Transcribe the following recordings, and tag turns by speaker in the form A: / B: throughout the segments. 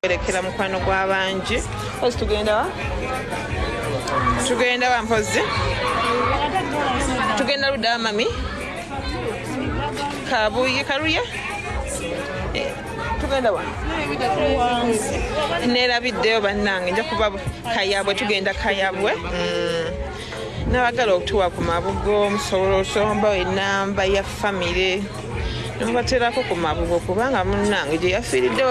A: Erekera mukwano gw'abangi. Ozi tugenda wa? Tugenda wa mpozi? Tugenda ludda mami? Kabuye karuye? Tugenda wa? Neerabiddeyo bannange nja kuba Kayabwe tugenda Kayabwe. Nabagala okutuwa ku mabugo musobola osomba enamba ya famire. Nabaterako ku mabugo kubanga munnange gye yafiiridde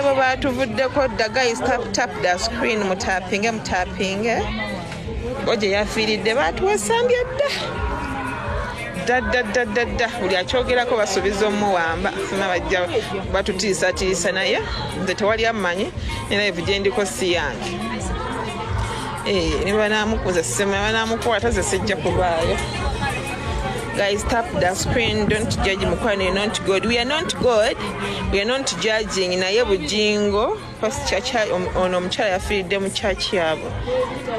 A: bo baatuvuddeko dda. Guys, tap the screen mutapinge bo gye yafiiridde baatuwesambye dda buli akyogerako basuubiza omuwamba funa bajja batutiisatiisa naye nze tewali amanyi era evu gye ndiko si yange ne banaamukuza sisema banaamukwata ze sijja kubaayo. Guys, tap the screen. Don't judge mukwano. You're not good. We are not good. We are not judging. Naye Bujingo first church ono omukyala yafiiridde mu church yabo.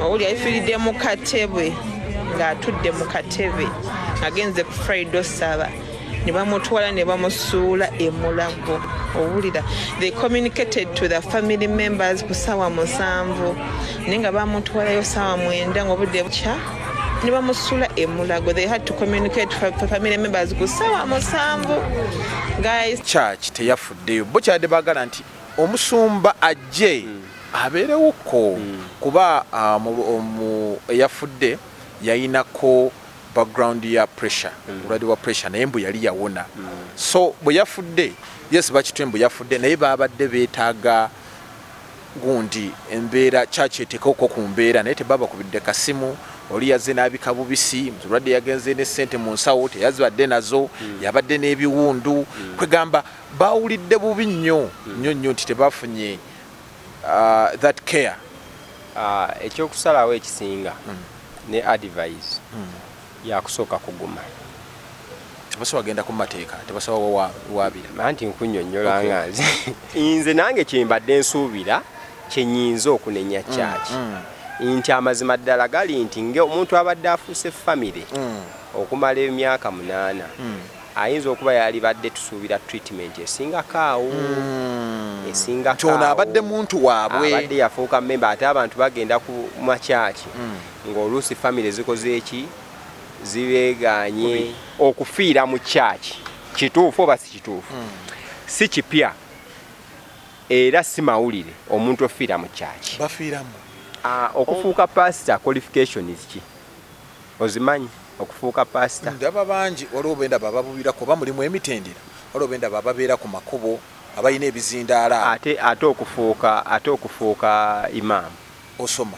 A: Oli yafiiridde mu katebe ng'atudde mu katebe agenze ku Friday osaba ne bamutwala ne bamusuula e Mulago. Owulira, they communicated to the family members ku ssaawa 7 naye nga bamutwalayo ssaawa 9 ng'obudde bukya ne bamusula e Mulago. They had to communicate to family members ku ssaawa 7. Guys,
B: church teyafuddeyo bo kyadde baagala nti omusumba ajje abeerewoko kuba eyafudde yayinako background ya pressure ulwadde wa pressure naye mbu yali yawona so bwe yafudde yes bakitwe mbu yafudde naye baabadde beetaaga gundi embeera church eteekako ku mbeera naye tebaba kubidde kasimu oli yazze n'abika bubisi mulwadde yagenze ne ssente mu nsawo teyazibadde nazo yabadde n'ebiwundu kwegamba baawulidde bubi nnyo nti tebafunye that care.
C: Ekyokusalawo ekisinga ne advice yakusooka kuguma
B: tebasobola genda ku mateeka tebasobola waabira
C: anti nkunnyonnyola nganze nze nange kyembadde nsuubira kyenyinza okunenya kyaki nti amazima ddala gali nti ng'omuntu abadde afuuse famire okumala emyaka 8 ayinza okuba yali badde tusuubira treatment esingakaawo
B: kyona abadde muntu waabwe
C: abadde yafuuka member ate abantu bagenda ku makyaki ng'oluusi famire zikoze eki zibeeganye okufiira mu kyaki kituufu oba si kituufu si kipya era si mawulire omuntu ofiira mu kyaki
B: bafiiramu
C: okufuuka pastor qualification ki ozimanyi okufuuka pastor
B: ndaba bangi waliwo benda bababubira kuba mulimu emitendera waliwo benda bababeera ku makubo abayina ebizindaala
C: ate okufuuka imam
B: osoma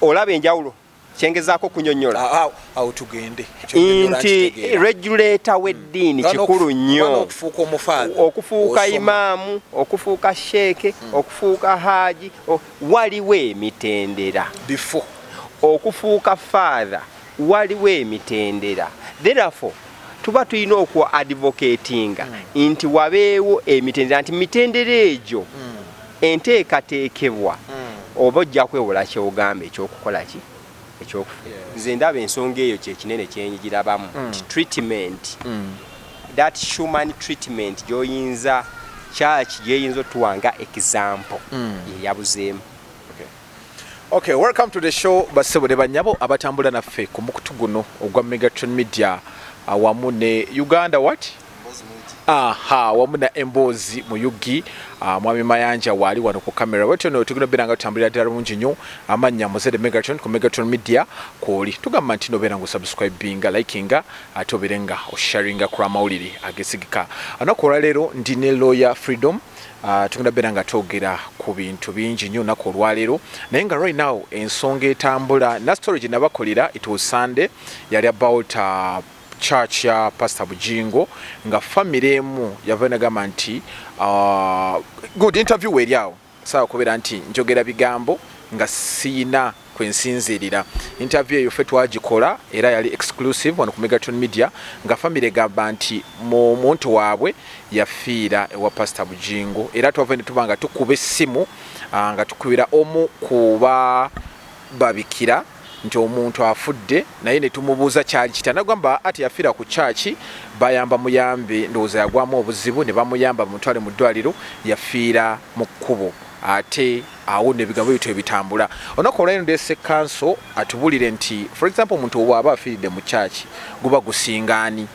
C: olaba enjawulo kyengezaako kunyonnyola
B: awo tugende
C: nti regulator w'eddiini kikulu nnyo okufuuka imaamu okufuuka sheeke okufuuka haaji waliwo emitendera
B: before
C: okufuuka father waliwo emitendera therefore tuba tulina okuwa advocatinga nti wabeewo emitendera nti mitendera egyo enteekateekebwa oba ojja kwewola kyogamba ekyokukola ki nze ndaba ensonga eyo kyekinene kyenyigirabamu nti treatment that human treatment gyoyinza church gyeyinza otuwanga example yeyabuzeemu.
B: Okay, welcome to the show. Basebole banyabo abatambula naffe ku mukutu guno ogwa Megatron Media awamu ne Uganda what? Wamu na Embozi mu Yugi mwami Mayanja wali wano ku kamera wetu no tugino beranga tutambulira ddala mungi nnyo amannya muzede Megatron ku Megatron Media koli tugamba nti no beranga subscribinga likinga ate oberenga osharinga ku amawulire agesigika anakola lero ndi ne lawyer freedom tugenda beranga twogera ku bintu bingi nnyo nako olwaleero naye nga right now ensonga etambula na story gye nabakolera it was Sunday yali about church ya Pastor Bujingo nga family emu yavana gamba nti good interview weriawo sawa kubera nti njogera bigambo nga sina kwensinzirira interview eyo fetu agikola era yali exclusive wano ku Megatron Media nga family gamba nti mu muntu waabwe yafiira ewa Pastor Bujingo era twavende tubanga tukube simu nga tukubira omu kuba babikira nti omuntu afudde naye ne tumubuuza kyali kitya nagamba ati yafiira ku kyaki bayamba muyambe ndowooza yagwamu obuzibu ne bamuyamba bamutwale mu ddwaliro yafiira mu kkubo ate awo nebigambo bityo ebitambula onako olwaino ndese kanso atubulire nti for example omuntu obwaba afiiridde mu kyaki guba gusingaani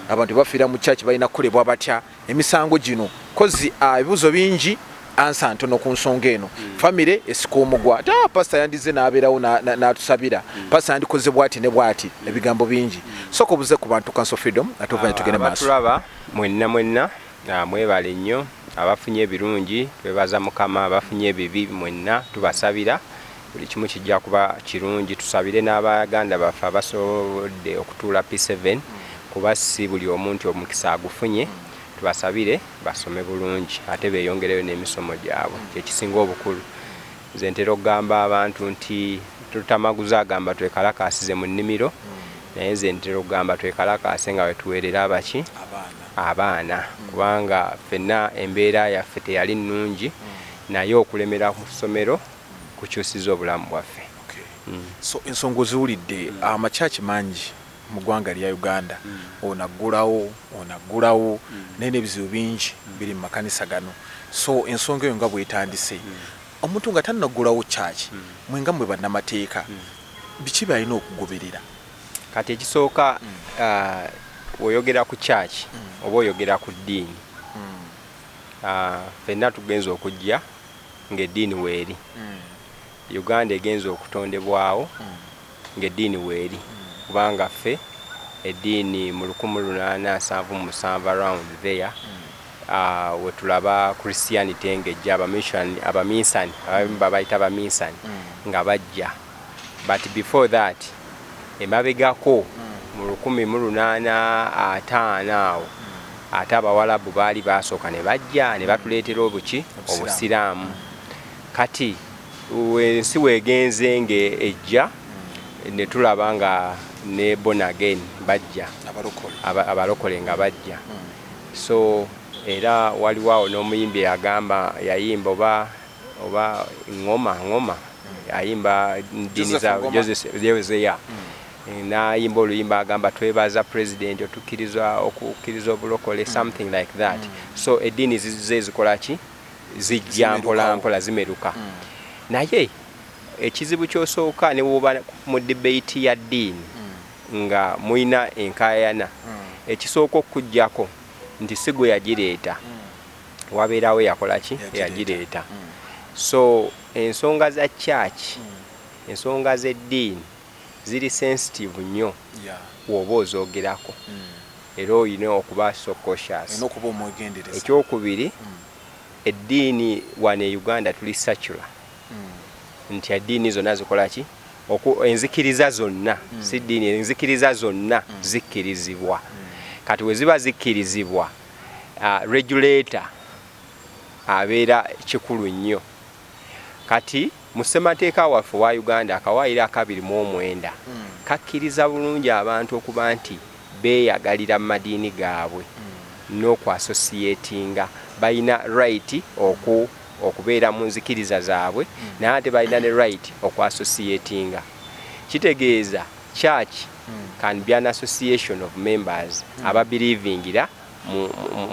B: abantu bafiira mu kyaki balina kukolebwa batya emisango gino kozi ebibuzo bingi ansa ntono ku nsonga eno famire esika omugwa ata pasita yandize n'abeerawo n'atusabira pasita yandikoze bwati ne bwati ebigambo bingi soka obuze ku bantu Council Freedom atuvanye tugende maaso
C: batulaba mwenna mwebale nnyo abafunye ebirungi twebaza mukama abafunye ebibi mwenna tubasabira buli kimu kijja kuba kirungi tusabire n'abaganda baffe abasobodde okutuula P7 kuba si buli omuntu omukisa agufunye tubasabire basome bulungi ate beeyongereyo n'emisomo gyabwe kyekisinga obukulu nze ntera okugamba abantu nti tutamaguza agamba twekalakaasize mu nnimiro naye nze ntera okugamba twekalakaase nga wetuweerera abaki abaana kubanga ffenna embeera yaffe teyali nnungi naye okulemera ku ssomero kukyusiza obulamu bwaffe.
B: So ensonga oziwulidde amakyaki mangi mu ggwanga lya Uganda onaggulawo naye n'ebizibu bingi biri mu makanisa gano so ensonga eyo nga bwetandise omuntu nga tannaggulawo kyaki mwenga mwe bannamateeka biki balina okugoberera
C: kati ekisooka oyogera ku kyaki oba oyogera ku ddiini ffenna tugenza okujja ng'eddiini weeri Uganda egenza okutondebwawo ng'eddiini weeri kubanga ffe eddiini mu 1877 around there wetulaba Christianity ng'ejja abaminsani babayita abaminsani nga bajja but before that emabegako mu 1850 awo ate abawalabu baali basooka ne bajja ne batuleetera obusiraamu kati ensi weegenze ng'ejja ne tulaba nga ne born again bajja abalokole nga bajja so era waliwo n'omuyimbi yagamba yayimba oba ngoma yayimba ddiini za Joseph n'ayimba oluyimba agamba twebaza president okukkiriza obulokole something like that so eddiini zize zikola ki zijja mpola zimeruka naye ekizibu kyosooka ne woba mu debate ya ddiini nga muyina enkayana ekisooka okujjako nti si gwe yagireeta wabeerawo yakola ki yagireeta so ensonga za church ensonga z'eddiini ziri sensitive nnyo woba ozoogerako era oyina okuba so cautious ekyokubiri eddiini wano e Uganda tuli secular nti eddiini zonna zikola ki enzikiriza zonna si ddiini enzikiriza zonna zikkirizibwa kati we ziba zikkirizibwa regulator abeera kikulu nnyo kati mu ssemateeka waffe wa Uganda akawaayiro 29 kakkiriza bulungi abantu okuba nti beeyagalira mu madiini gaabwe n'okwasosietinga balina right okubeera mu nzikiriza zaabwe naye ate balina ne right okwasosietinga kitegeeza church can be an association of members ababelievingira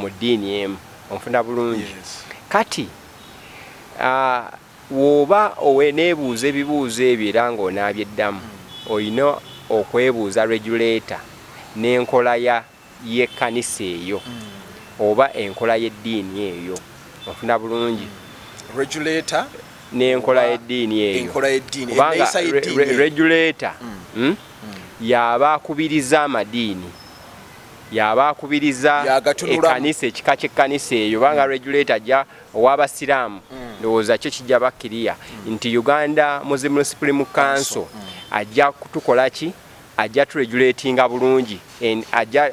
C: mu ddiini emu onfuna bulungi kati woba oweneebuuza ebibuuzo ebyo era ng'onaabye-ddamu olina okwebuuza regulator n'enkola y'ekkanisa eyo oba enkola y'eddiini eyo onfuna bulungi
B: regulator
C: n'enkola y'eddiini eyo kubanga regulator yaba akubiriza amadiini yaba akubiriza ekkanisa ekika ky'ekkanisa eyo banga regulator ajja ow'abasiraamu ndowooza kyo kijja bakkiriya nti Uganda Muslim Supreme Council ajja kutukola ki ajja turegulatinga bulungi ajja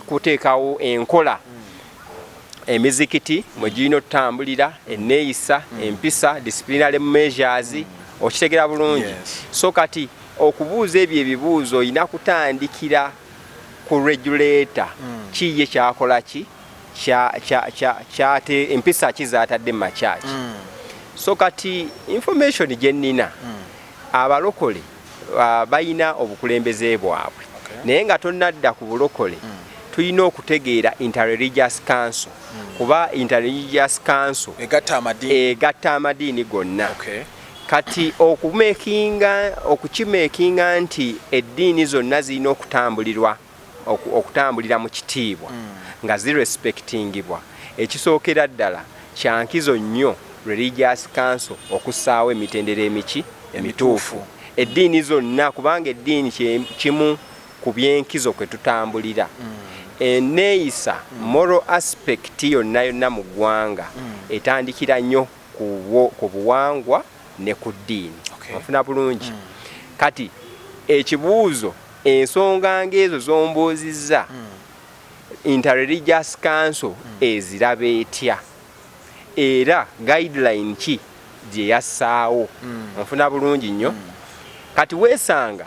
C: kuteekawo enkola emizikiti mwe girina otutambulira enneeyisa empisa disciplinary measures okitegera bulungi so kati okubuuza ebyo ebibuuzo olina kutandikira ku regulator kiye kyakola ki kyate empisa kizaatadde mu makyaki so kati information gye nnina abalokole bayina obukulembeze bwabwe naye nga tonnadda ku bulokole tulina okutegeera interreligious council kuba interreligious council egatta amadiini gonna kati okukimekinga nti eddiini zonna zirina okutambulira mu kitiibwa nga zirespectingibwa ekisookera ddala kyankizo nnyo religious council okussaawo emitendera emituufu eddiini zonna kubanga eddiini kimu ku byenkizo kwe tutambulira eneeyisa moral aspect yonna mu ggwanga etandikira nnyo ku buwangwa ne ku ddiini ofuna bulungi kati ekibuuzo ensonga ng'ezo zombuuzizza interreligious council eziraba etya era guideline ki gye yassaawo ofuna bulungi nnyo kati weesanga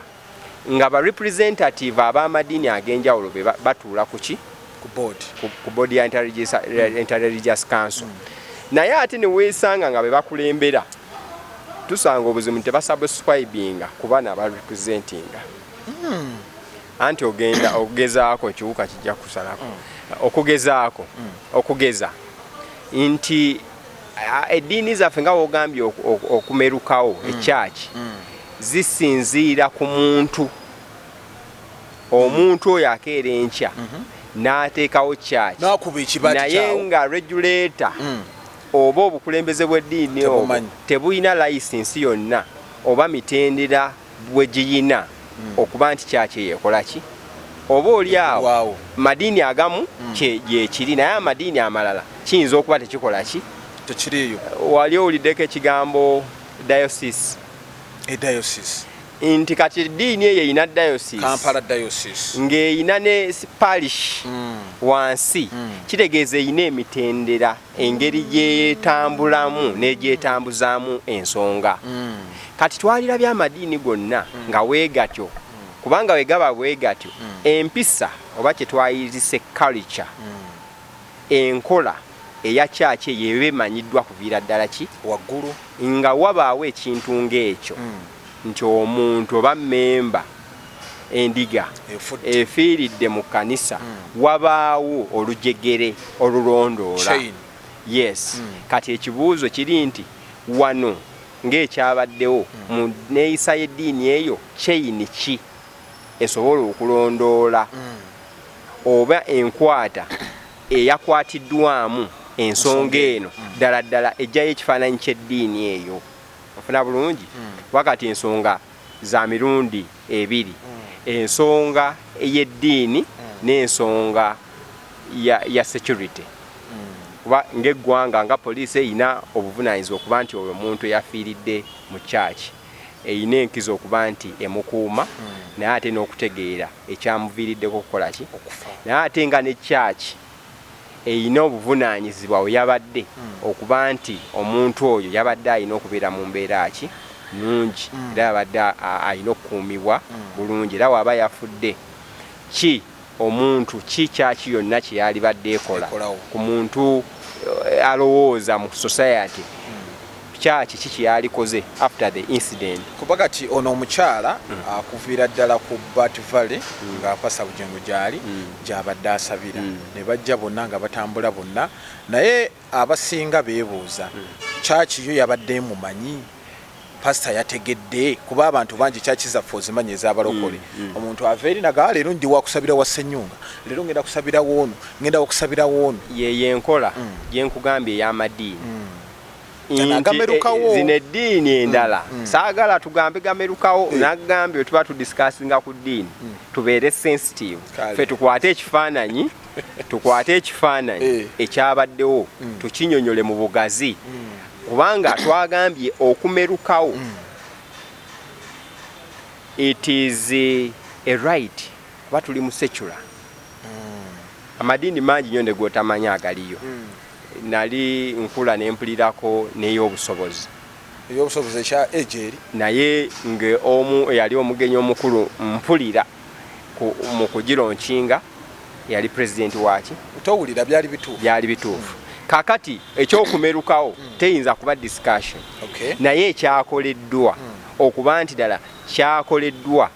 C: nga ba representative ab'amadiini ag'enjawulo batuula ku ki ku board ya interreligious council naye ate ne weesanga nga be bakulembera tusanga obuzimu tebasubscribinga ku bana abarepresentinga anti ogenda okugezaako ekiwuka kijja kusalako okugeza nti eddiini zaffe nga wogambye okumerukawo ekyaki zisinziira ku muntu oyo akeera enkya n'ateekawo kyaki naye nga regulator oba obukulembeze bw'eddiini obwo tebulina layisinsi yonna oba mitendera bwe giyina okuba nti kyaki yeekola ki oba oli awo madiini agamu gyekiri naye amadiini amalala kiyinza okuba tekikola ki
B: tekiriyo
C: wali owuliddeko ekigambo diocese nti kati eddiini eyo eyina diocese ng'eyina ne parish wansi kitegeeza eyina emitendera engeri gyetambulamu n'egyetambuzaamu ensonga kati twalirabye amadiini gonna nga weegatyo kubanga wegaba weegatyo empisa oba kye twayizise culture enkola eya kyaki eyo eba emanyiddwa kuviira ddala ki
B: waggulu
C: nga wabaawo ekintu ng'ekyo nti omuntu oba memba endiga efiiridde mu kkanisa wabaawo olujegere olulondoola yes kati ekibuuzo kiri nti wano ng'ekyabaddewo mu neeyisa y'eddiini eyo kyeyini ki esobola okulondoola oba enkwata eyakwatiddwamu ensonga eno ddala ejjayo ekifaananyi ky'eddiini eyo ofuna bulungi wakati ensonga za mirundi ebiri ensonga ey'eddiini n'ensonga ya security kuba ng'eggwanga nga poliisi eyina obuvunaanyizibwa okuba nti oyo omuntu eyafiiridde mu kyaki eyina enkizo okuba nti emukuuma naye ate n'okutegeera ekyamuviiriddeko okukola ki naye ate nga ne kyaki eyina obuvunaanyizibwa we yabadde okuba nti omuntu oyo yabadde alina okubeera mu mbeera ki nungi era yabadde alina okukuumibwa bulungi era waaba yafudde ki omuntu ki kyaki yonna kye yalibadde ekola ku muntu alowooza mu society kyaki ki kyeyalikoze after the incident
B: kuba kati ono omukyala akuviira ddala ku Bat Valley ng'apasa Bujingo gyali gy'abadde asabira ne bajja bonna nga batambula bonna naye abasinga beebuuza kyaki yo yabadde mumanyi pasita yategedde kuba abantu bangi kyaki zaffe ozimanyi ez'abalokole omuntu ava eri nagaa leero ndi wakusabira wa Ssenyunga leero ngenda kusabira woono ngenda wakusabira woono
C: yenkola gyenkugambye ey'amadiini zino eddiini endala saagala tugambe gamerukawo nagambye we tuba tudisikasinga ku ddiini tubeere sensitive ffe tukwate ekifaananyi ekyabaddewo tukinyonyole mu bugazi kubanga twagambye okumerukawo it is a right kuba tuli mu secular amadiini mangi nnyo ne gotamanyi agaliyo nali nkula nempulirako n'ey'obusobozi
B: ekya ejeri
C: naye ng'omu eyali omugenyi omukulu mpulira mu kugironkinga yali pulezidenti waaki
B: towulira byali
C: bituufu kakati ekyokumerukawo teyinza kuba discussion naye ekyakoleddwa okuba nti ddala kyakoleddwa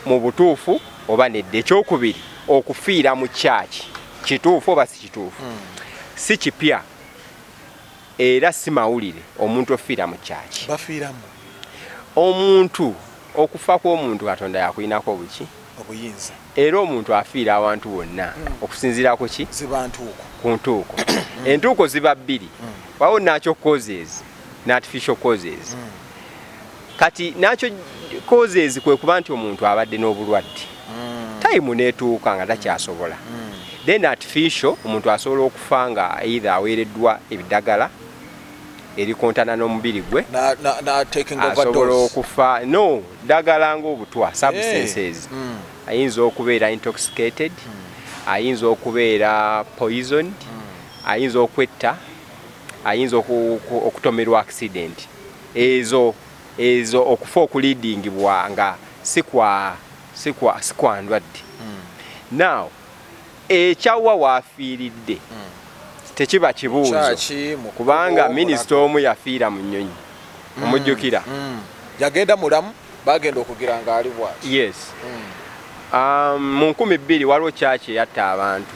C: mu butuufu oba nedda. Ekyokubiri okufiira mu kyaki kituufu oba si kituufu. Si kipya era si mawulire omuntu ofiira mu kyaki.
B: Bafiiramu
C: omuntu okufa kw'omuntu Katonda yakulinako buki
B: obuyinza
C: era omuntu afiira awantu wonna okusinziira ku ki
B: zibantuuko
C: ku ntuuko. Entuuko ziba bbiri. Waliwo natural causes ne artificial causes. Kati natural causes kwe kuba nti omuntu abadde n'obulwadde time neetuuka nga takyasobola. Then artificial omuntu asobola okufa nga either aweereddwa ebiddagala erikontana n'omubiri gwe asobola okufa no ddagala ng'obutwa substances. Ayinza okubeera intoxicated, ayinza okubeera poisoned, ayinza okwetta, ayinza okutomerwa accident. Ezo okufa okuliidingibwa nga si kwa ndwadde. Now ekyawa waafiiridde tekiba kibuuzo kubanga minisita omu yafiira mu nnyonyi omujjukira
B: yagenda mulamu bagenda okugira nga ali bwati.
C: Yes. Mu 2000 waliwo kyaki eyatta abantu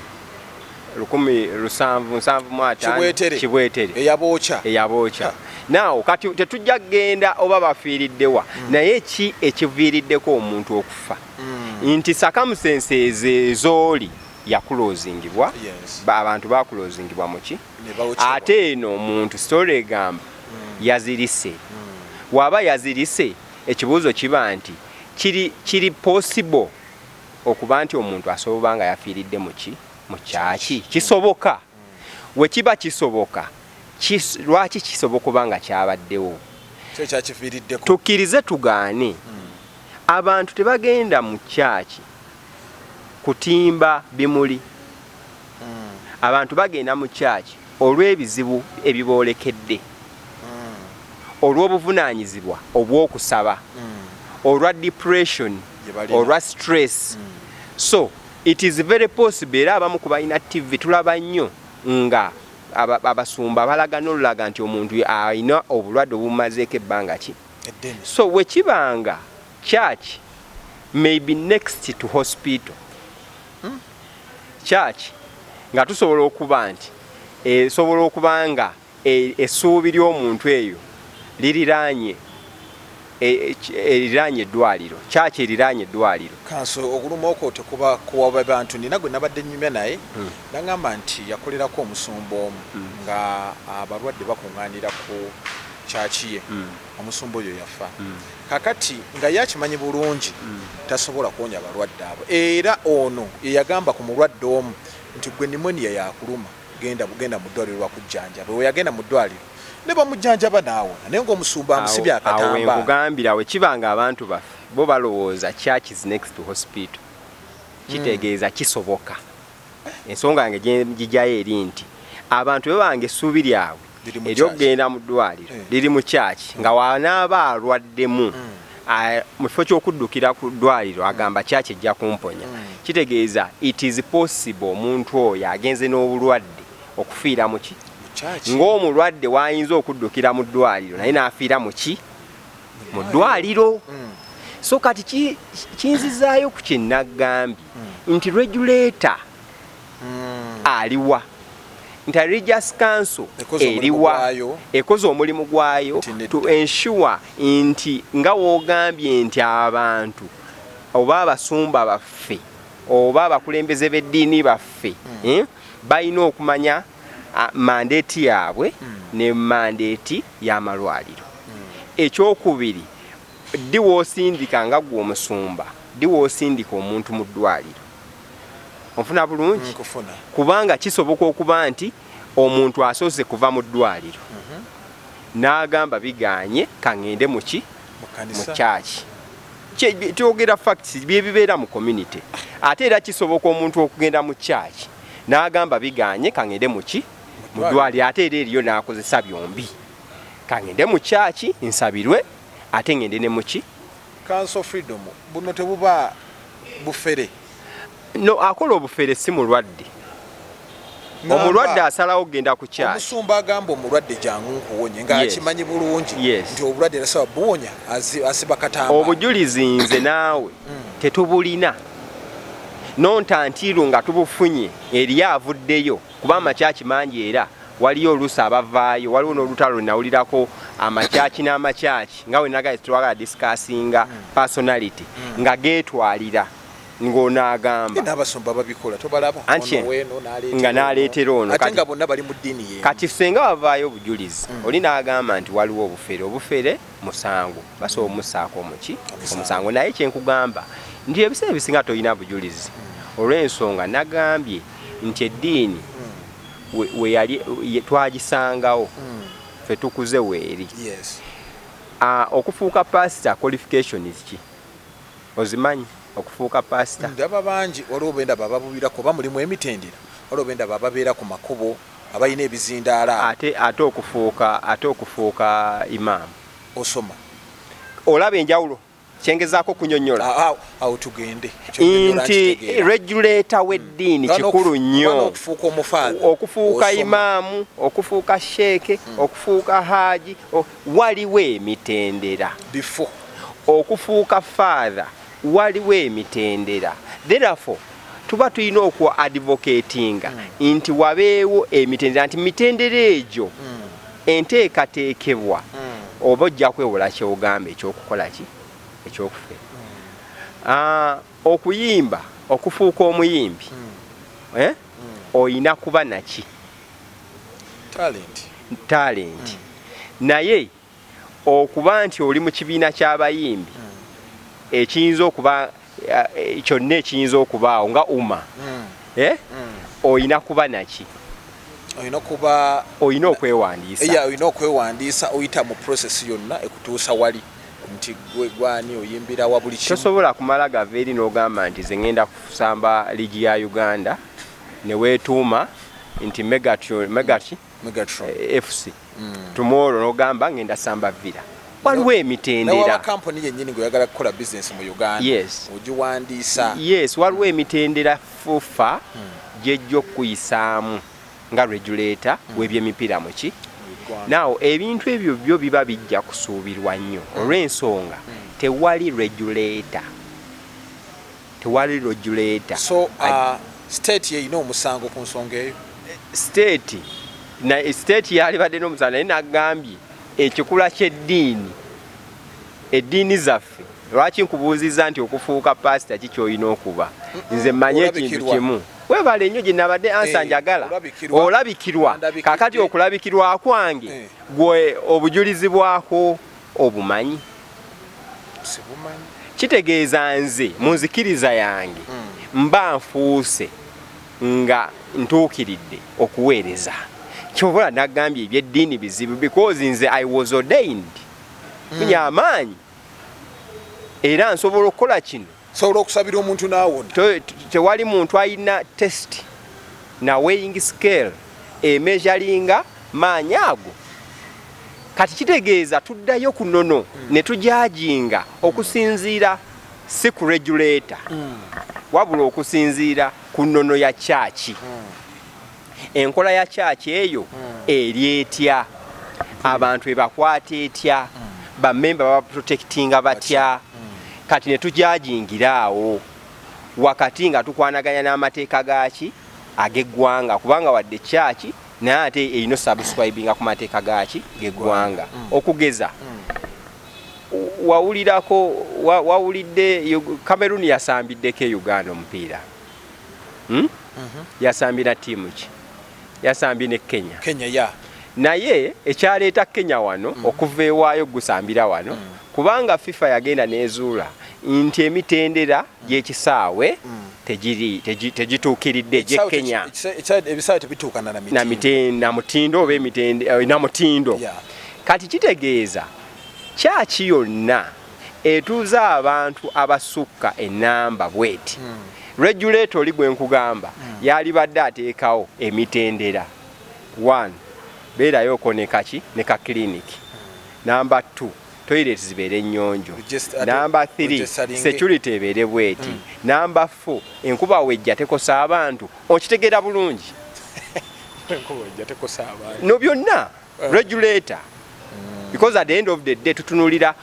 C: 1775 Kibwetere eyabookya. Now kati tetujja kgenda oba bafiiriddewa naye ki ekiviiriddeko omuntu okufa nti circumstances ezooli yakulozingibwa. Abantu bakulozingibwa muki ate eno omuntu story egamba yazirise. Waba yazirise ekibuuzo kiba nti kiri possible okuba nti omuntu asobola nga yafiiridde muki mu kyaki. Kisoboka. We kiba kisoboka lwaki kisoboka kuba nga kyabaddewo. Tukkirize tugaane abantu tebagenda mu kyaki kutimba bimuli. Abantu bagenda mu kyaki olw'ebizibu ebiboolekedde, olw'obuvunaanyizibwa obw'okusaba, olwa depression, olwa stress. So it is very possible era abamu ku balina TV tulaba nnyo nga abasumba balaga n'olulaga nti omuntu alina obulwadde obumazeeko ebbanga ki. So we kibanga church may be next to hospital. Church nga tusobola okuba nti esobola okuba nga essuubi ly'omuntu eyo liriraanye eddwaliro. Church eriraanye eddwaliro.
B: Kanso oguluma okwo tekuba kuwa bantu nina gwe nabadde nnyumya naye nagamba nti yakolerako omusumba omu nga abalwadde bakuŋŋaanira ku kyaki ye. Omusumba oyo yafa. Kakati nga yakimanyi bulungi tasobola kuwonya abalwadde abo era ono yeyagamba ku mulwadde omu nti gwe pneumonia yakuluma genda mu ddwaliro lwakujjanjaba. We yagenda mu ddwaliro ne bamujjanjaba n'awona naye ng'omusumba amusibye akatamba.
C: Awo nkugambira we kibanga abantu baffe bo balowooza church is next to hospital. Kitegeeza kisoboka. Ensonga yange gijjayo eri nti abantu bebanga essuubi lyabwe eryokugenda mu ddwaliro liri mu kyaki nga wanaaba alwaddemu mu kifo ky'okuddukira ku ddwaliro agamba kyaki ejja kumponya. Kitegeeza it is possible omuntu oyo agenze n'obulwadde okufiira mu ki ng'omulwadde wayinza okuddukira mu ddwaliro naye n'afiira mu ki mu ddwaliro. So kati kinzizaayo ku kye nagambye nti regulator aliwa nti religious council eriwa ekoze omulimu gwayo to ensure nti nga woogambye nti abantu oba abasumba baffe oba abakulembeze b'eddiini baffe balina okumanya mandeeti yaabwe ne mandeeti y'amalwaliro. Ekyokubiri ddi woosindika nga gwe omusumba ddi woosindika omuntu mu ddwaliro. Onfuna bulungi kubanga kisoboka okuba nti omuntu asoose kuva mu ddwaliro n'agamba biganye kaŋŋende mu ki mu kyaki. Twogera facts byebibeera mu community. Ate era kisoboka omuntu okugenda mu kyaki n'agamba biganye kaŋŋende mu ki mu ddwaliro ate era eriyo n'akozesa byombi. Kaŋŋende mu kyaki nsabirwe ate ŋŋende ne mu ki.
B: Council freedom buno tebuba bufere.
C: No, akola obufere si mulwadde. omulwadde asalawo genda ku kyaki
B: omusumba agamba omulwadde jangu nkuwonye ng'akimanyi bulungi nti obulwadde nasaba buwonya asiba katamba
C: obujulizi nze naawe tetubulina nontantiiru nga tubufunye eri avuddeyo kuba amakyaki mangi era waliyo oluusi abavaayo waliwo n'olutalo nawulirako amakyaki n'amakyaki nga we nagaye twagala discussinga personality nga geetwalira ng'onaagamba
B: n'abasumba babikola tobalaba
C: nga n'aleetera ono
B: ate nga bonna bali mu ddiini ye
C: kati senga bavaayo obujulizi oli n'agamba nti waliwo obufere musango basobola omussaako muki omusango naye kyenkugamba nti ebiseera ebisinga tolina bujulizi olw'ensonga nagambye nti eddiini twagisangawo ffe tukuze weeri okufuuka pasita qualifications ki ozimanyi okufuuka pasita
B: ndaba bangi waliwo benda bababubirako oba mulimu emitendera waliwo benda bababeera ku makubo abalina ebizindaala
C: ate okufuuka imaamu
B: osoma
C: olaba enjawulo kyengezaako kunyonnyola
B: awo tugende
C: nti regulator w'eddiini kikulu nnyo okufuuka imaamu okufuuka sheeke okufuuka haaji waliwo emitendera okufuuka father waliwo emitendera therefore tuba tulina okwa-advocatinga nti wabeewo emitendera nti mitendera egyo enteekateekebwa oba ojja kwewola kyogamba ekyokukola ki ekyokufera okuyimba okufuuka omuyimbi oyina kuba naki talent naye okuba nti oli mu kibiina ky'abayimbi ekiyinza okuba kyonna ekiyinza okubaawo nga oyina kuba naki oyina okwewandiisa
B: oyita mu process yonna ekutuusa wali nti gwani oyimbira wa buli kimu
C: tosobola kumala gava eri n'ogamba nti ze ngenda kusamba liigi ya Uganda ne weetuuma nti Megatron FC tomorrow n'ogamba ngenda samba Villa waliwo emitendera
B: kampuni yennyini ng'oyagala kukola bizinesi mu Uganda ogiwandiisa
C: waliwo emitendera fufa gy'ejja okuyisaamu nga regulator w'ebyemipiira mu ki Now ebintu ebyo byo biba bijja kusuubirwa nnyo olw'ensonga tewali regulator
B: so state yeyina omusango ku nsonga eyo
C: state yalibadde n'omusango naye nagambye ekikula ky'eddiini eddiini zaffe lwaki nkubuuzizza nti okufuuka pasita kikyoyina okuba nze mmanye ekintu kimu webale nnyo gye nabadde ansa njagala olabikirwa kakati okulabikirwa kwange gwe obujulizi bwako obumanyi kitegeeza nze mu nzikiriza yange mba nfuuse nga ntuukiridde okuweereza kyobola nagambye ebyeddiini bizibu because nze I was ordained kunya amaanyi era nsobola okukola kino
B: sobola okusabira omuntu naawona
C: tewali muntu alina test na weighing scale emeasuringa maanyi ago kati kitegeeza tuddayo ku nnono ne tujajinga okusinziira si ku regulator wabula okusinziira ku nnono ya kyaki enkola ya kyaki eyo eri etya abantu ebakwata etya bamemba baprotectinga batya kati ne tujajingira awo wakati nga tukwanaganya n'amateeka gaki ag'eggwanga kubanga wadde kyaki naye ate erina subscribinga ku mateeka gaki g'eggwanga okugeza wawulidde Cameroon yasambiddeko Uganda omupiira yasambira ttiimu ki yasambye ne Kenya naye ekyaleeta Kenya wano okuva ewaayo gusambira wano kubanga FIFA yagenda nezuula nti emitendera gy'ekisaawe tegituukiridde gye Kenya
B: ebisaawe tebituukana
C: na mutindo oba na mutindo kati kitegeeza kyaki yonna etuuza abantu abasukka ennamba bweti regulator oli gwe nkugamba yalibadde ateekawo emitendera 1 beerayoko ne kaki ne ka clinic number 2 toilet zibeere ennyonjo number 3 security ebeere bweti number 4 enkuba wejja tekosa abantu okitegeera bulungi no byonna regulator because at the end of the day tutunulira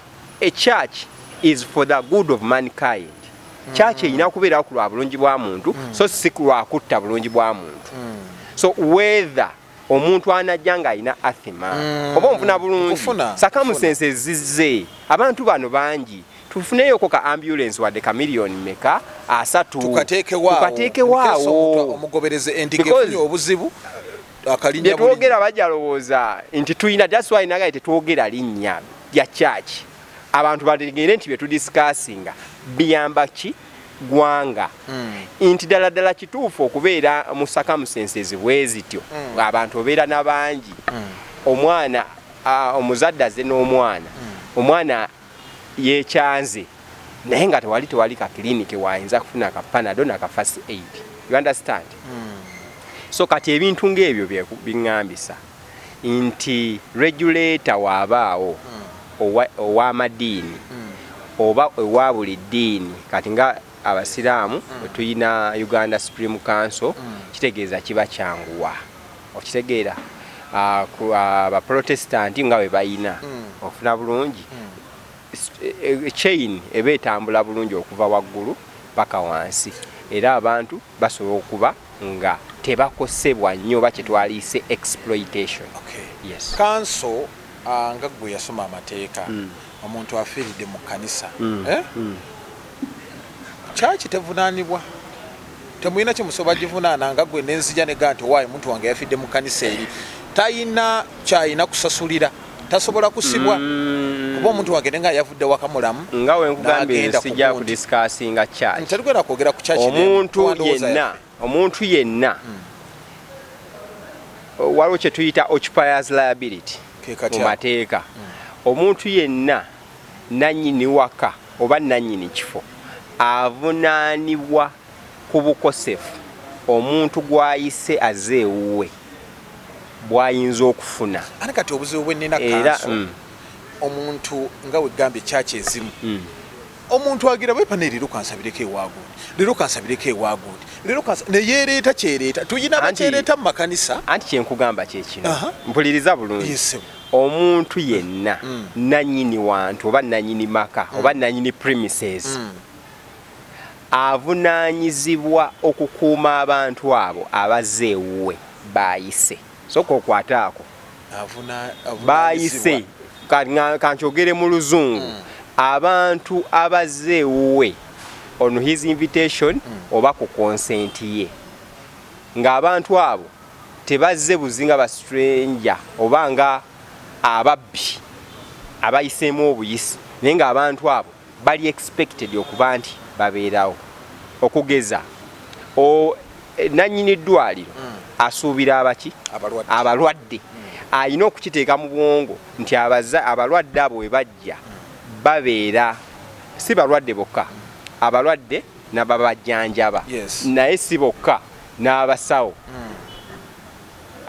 C: a church is for the good of mankind. Church erina kubeera ku lwa bulungi bwa muntu so si ku lwa kutta bulungi bwa muntu. So whether omuntu anajja ng'alina athema oba onfuna bulungi circumstances zizze abantu bano bangi tufuneyo ka ambulance wadde ka miliyoni meka 3 tukateekewaawo
B: omugobereze Endiga efunye obuzibu akalinnya buli
C: twogera bajja lowooza nti tuyina that's why naga tetwogera linnya ya church abantu bategere nti bye tudiscussinga biyamba ki gwanga nti ddala kituufu okubeera mu circumstances bwezityo abantu obeera n'abangi omwana omuzadde azze n'omwana omwana yekyanze naye nga tewali ka clinic wayinza kufuna ka panado na ka first aid. You understand? So kati ebintu ng'ebyo biŋŋambisa nti regulator waabaawo ow'amadiini oba owa buli ddiini kati nga abasiraamu tuyina Uganda Supreme Council kitegeeza kiba kyanguwa okitegeera abaprotestanti nga bwe bayina ofuna bulungi chain eba etambula bulungi okuva waggulu paka wansi era abantu basobola okuba nga tebakosebwa nnyo ba kyetwaliise exploitation. Yes.
B: Council nga gwe yasoma amateeka omuntu afiiridde mu kanisa church tevunaanibwa temuyina kimusoba givunaana nga gwe nenzija ne ganti waayi muntu wange yafidde mu kanisa eri tayina kyayina kusasulira tasobola kusibwa kuba omuntu wange nga yavudde waka mulamu
C: nga we nkugambye sijja kudiscussinga church
B: ntalugera kwogera ku church
C: omuntu yenna waliwo kye tuyita occupiers liability mu mateeka omuntu yenna nannyini waka oba nannyini kifo avunaanibwa ku bukosefu omuntu gw'ayise azeewuwe bw'ayinza okufuna.
B: Ate kati obuzibu bwe nnina kanso omuntu nga wegambye church ezimu omuntu agira bwe paneri lukansabireko ewagundi lero neyeereeta kyereeta tuyina bakyereeta mu makanisa
C: anti kyenkugamba kyekino mpuliriza bulungi omuntu yenna nannyini wantu oba nannyini maka oba nannyini premises avunaanyizibwa okukuuma abantu abo abazeewuwe baayise soka okwataako baayise kankyogere mu luzungu abantu abazeewuwe on his invitation oba ku consent ye ng'abantu abo tebazze buzinga ba stranger oba nga ababbi abayiseemu obuyisi naye ng'abantu abo bali expected okuba nti babeerawo okugeza nannyini ddwaliro asuubira abaki abalwadde ayina okukiteeka mu bwongo nti abalwadde abo we bajja babeera si balwadde bokka abalwadde n'ababajjanjaba naye si bokka n'abasawo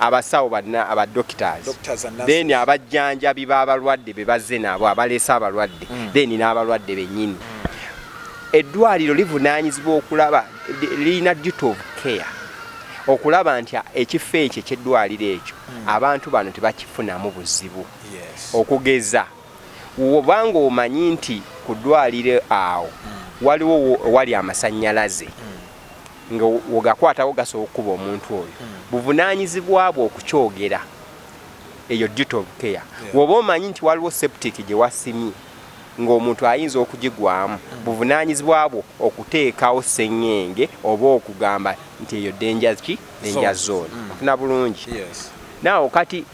C: abasawo aba doctors then abajjanjabi b'abalwadde be bazze nabo abaleese abalwadde then n'abalwadde bennyini. Eddwaliro livunaanyizibwa okulaba lirina duty of care okulaba nti ekifo ekyo ekyeddwaliro ekyo abantu bano tebakifunamu buzibu okugeza obanga omanyi nti ku ddwaliro awo waliwo wali amasannyalaze nga ogakwatawo gasobola okuba omuntu oyo buvunaanyizibwa bwo okukyogera eyo duty of care woba omanyi nti waliwo septic gye wasimye ng'omuntu ayinza okugigwamu buvunaanyizibwa bwo okuteekawo sseŋŋenge oba okugamba nti eyo danger zone ofuna bulungi naawo kati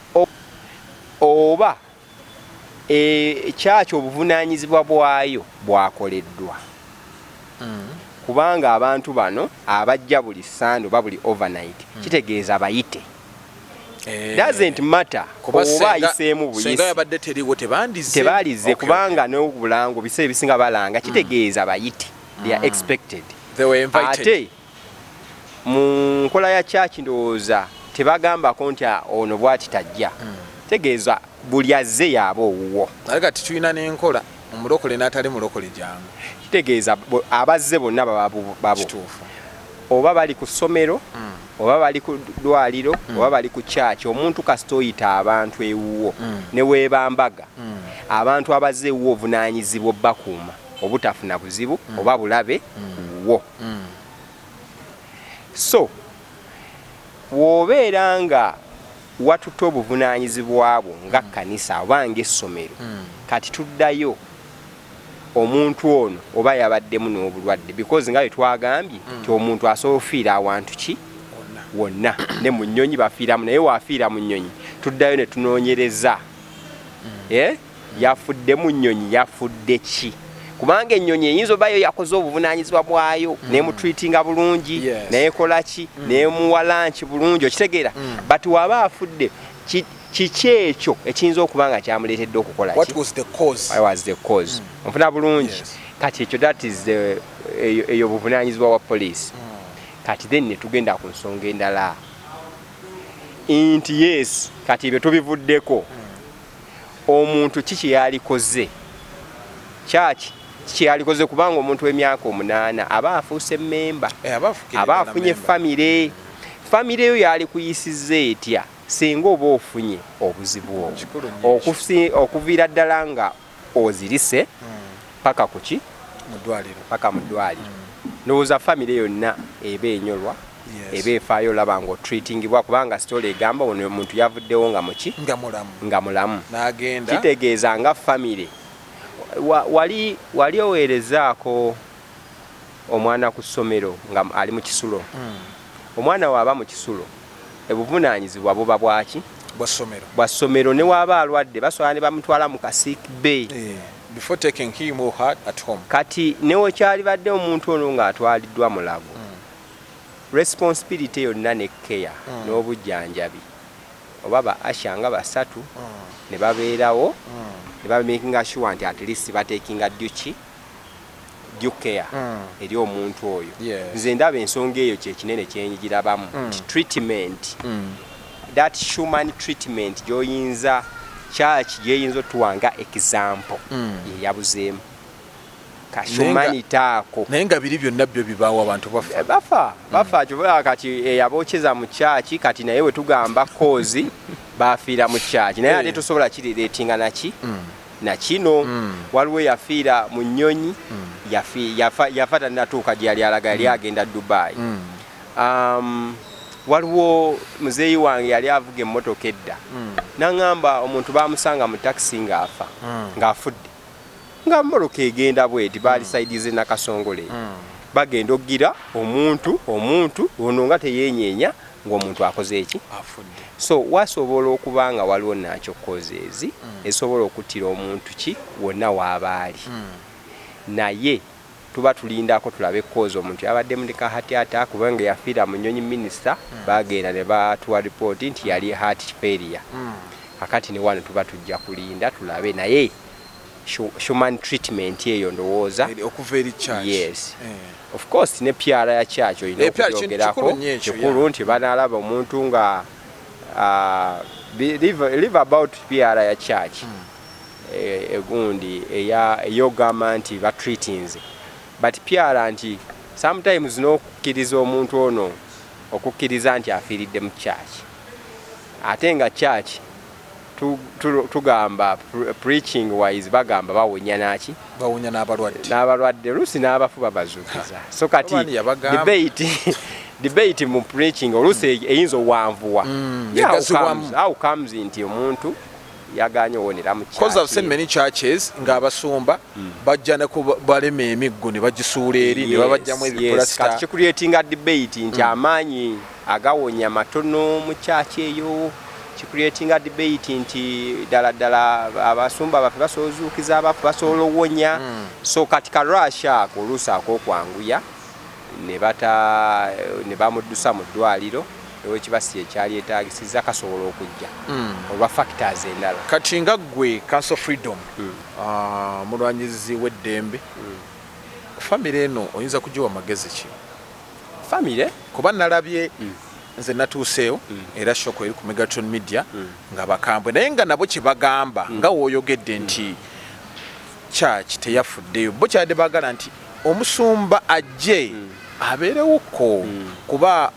C: oba kyaki obuvunaanyizibwa bwayo bwakoleddwa kubanga abantu bano abajja buli Sunday oba buli overnight kitegeeza bayite doesn't matter oba ayiseemu buyisi tebalize kubanga n'obulango biseera ebisinga balanga kitegeeza bayite they are expected ate mu nkola ya church ndowooza tebagambako nti ono bwati tajja tegeeza buli azze yaaba owuwo
B: naye kati tulina n'enkola omulokole n'atali mulokole jangu
C: kitegeeza abazze bonna babo oba bali ku ssomero oba bali ku ddwaliro oba bali ku kyaki omuntu kasita oyita abantu ewuwo ne weebambaga abantu abazze ewuwo obunaanyizibwa obbakuuma obutafuna buzibu oba bulabe wo so bw'obeera nga watutte obuvunaanyizibwa bwo nga kkanisa oba ng'essomero kati tuddayo omuntu ono oba yabaddemu n'obulwadde because nga bwe twagambye nti omuntu asobola ofiira awantu ki wonna ne mu nnyonyi bafiiramu naye waafiira mu nnyonyi tuddayo ne tunoonyereza yafudde mu nnyonyi yafudde ki kubanga ennyonyi eyinza obayo yakoze obuvunaanyizibwa bwayo neemutwitinga bulungi neekola ki neemuwa lanki bulungi okitegeera but waba afudde kiki ekyo ekiyinza okuba nga kyamuleetedde okukola
B: what was the cause
C: onfuna bulungi kati ekyo that is eyo buvunaanyizibwa wa poliisi kati then ne tugenda ku nsonga endala nti yes kati ebyo tubivuddeko omuntu kiki yalikoze kyaki kiki yalikoze kubanga omuntu w'emyaka 8 aba afuuse memba aba afunye famire eyo yali kuyisiza etya singa oba ofunye obuzibu okuviira ddala nga ozirise paka kuki paka mu ddwaliro ndowooza famire yonna eba enyolwa eba efaayo olaba nga otreatingibwa kubanga sitoola egamba ono omuntu yavuddewo nga muki nga mulamu kitegeeza nga famire wali oweerezaako omwana ku ssomero nga ali mu kisulo omwana waaba mu kisulo obuvunaanyizibwa buba bwaki bwa ssomero ne waaba alwadde basobola ne bamutwala mu kasick bay
B: before taking him or her at home
C: kati newe kyalibadde omuntu ono ng'atwaliddwa mulago responsibility yonna ne care n'obujjanjabi oba ba asha nga basatu ne babeerawo ne bamakinga sure nti at least batekinga due care eri omuntu oyo nze ndaba ensonga eyo kyekinene kyenyigirabamu nti treatment that human treatment gyoyinza church gyeyinza otuwanga example yeyabuzeemu kashumanitaako
B: naye nga biri byonna byo bibaawo abantu
C: bafa kyobala kati eyabookeza mu kyaki kati naye we tugamba kozi bafiira mu kyaki naye ate tosobola kirireetinga na kino waliwo yafiira mu nnyonyi yafa tanatuuka gyeyali alaga yali agenda Dubai waliwo muzeeyi wange yali avuga emmotoka edda naŋŋamba omuntu bamusanga mu takisi ng'afa ng'afudde nga mmoloka egenda bweti baalisaidize nakasongole bagenda oggira omuntu ono nga teyeenyeenya ng'omuntu akoze eki
B: afudde
C: so wasobola okuba nga waliwo nakyo kozezi esobola okuttira omuntu ki wonna waabaali naye tuba tulindako tulabe kozi omuntu yabadde muleka hatyata kubanga yafiira mu nnyonyi minisita bagenda ne batuwa ripooti nti yali heart failure akati ne wano tuba tujja kulinda tulabe naye human treatment eyo ndowooza
B: okuva eri church
C: yes of course ne pyara ya church oyina okyogerako kikulu nti banaalaba omuntu nga live about pyara ya church egundi eyogamba nti batreatinze but pyara nti sometimes n'okukkiriza omuntu ono okukkiriza nti afiiridde mu church ate nga church tugamba preaching wise bagamba bawonya naki
B: bawonya
C: n'abalwadde lusi n'abafu babazuukiza so kati debate mu preaching olusi eyinza owanvuwa how comes nti omuntu yaganye owonera mu
B: because I've seen many churches ng'abasumba bajja ne kubalema emiggo ne bagisuula eri ne babajjamu ebipulasta
C: kati kikuleetinga debate nti amaanyi agawonya matono mu church eyo kikuleetinga debate nti ddala abasumba baffe basobola ozuukiza abafu basobola owonya so kati karasha ako oluusi ak'okwanguya ne bamuddusa mu ddwaliro ewekibasi ekyali etagisiza kasobola okujja olwa factors endala
B: kati nga ggwe Council Freedom mulwanyizi w'eddembe famire eno oyinza kugiwa magezi ki
C: famire
B: kuba nalabye nze natuuseewo era shoko eri ku Megatron Media nga bakambwe naye nga nabo kye bagamba nga wooyogedde nti church teyafuddeyo bo kyadde baagala nti omusumba ajje abeerewoko kuba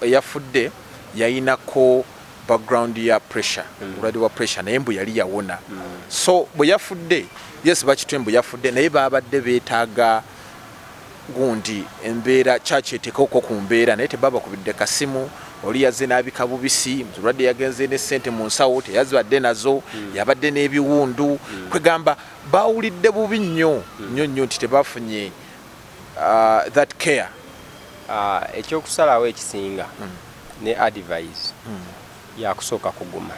B: eyafudde yayinako background ya pressure obulwadde bwa pressure naye mbu yali yawona so bwe yafudde yes bakitwe mbu yafudde naye baabadde beetaaga gundi embeera kyakyetekako ku mbeera naye tebaba kubidde kasimu oli yazze n'abika bubisi mulwadde yagenze ne ssente mu nsawo teyazibadde nazo yabadde n'ebiwundu kwegamba baawulidde bubi nnyo nti tebafunye that care
C: ekyokusalawo ekisinga ne advice yakusooka kuguma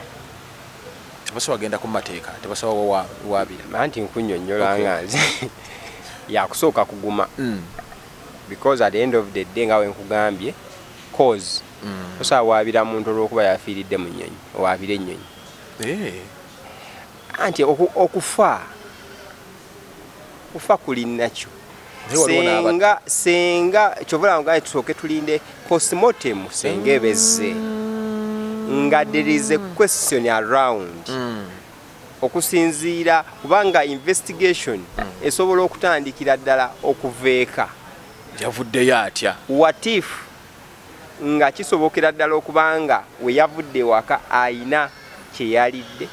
B: tebasobola genda ku mateeka tebasobola waabira
C: anti nkunnyonnyola nganze yakusooka kuguma because at the end of the day nga wenkugambye cause osobola waabira muntu olw'okuba yafiiridde mu nnyonyi owaabira ennyonyi anti okufa kuli nakyo senga kyovula nga tusooke tulinde postmortem senga ebezze nga there is a question around okusinziira kubanga investigation esobola okutandikira ddala okuveeka
B: yavuddeyo atya
C: what if nga kisobokera ddala okubanga we yavudde waka ayina kyeyalidde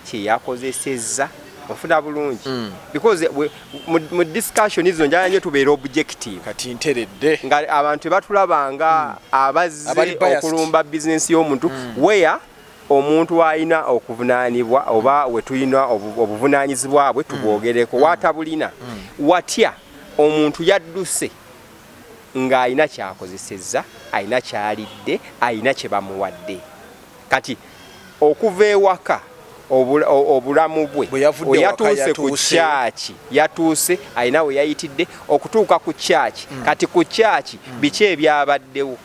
C: kyeyakozesezza ofuna bulungi because mu discussion izo njala nyo tubeera objective
B: kati nteredde
C: nga abantu batulabanga abazze okulumba business y'omuntu where omuntu ayina okuvunaanibwa oba we tulina obuvunaanyizibwa bwe tubwogereko watabulina watya omuntu yadduse ng'ayina kyakozesezza ayina kyalidde ayina kye bamuwadde kati okuva ewaka obulamu bwe oyatuuse ku kyaki yatuuse ayina we yayitidde okutuuka ku kyaki kati ku kyaki biki ebyabaddewo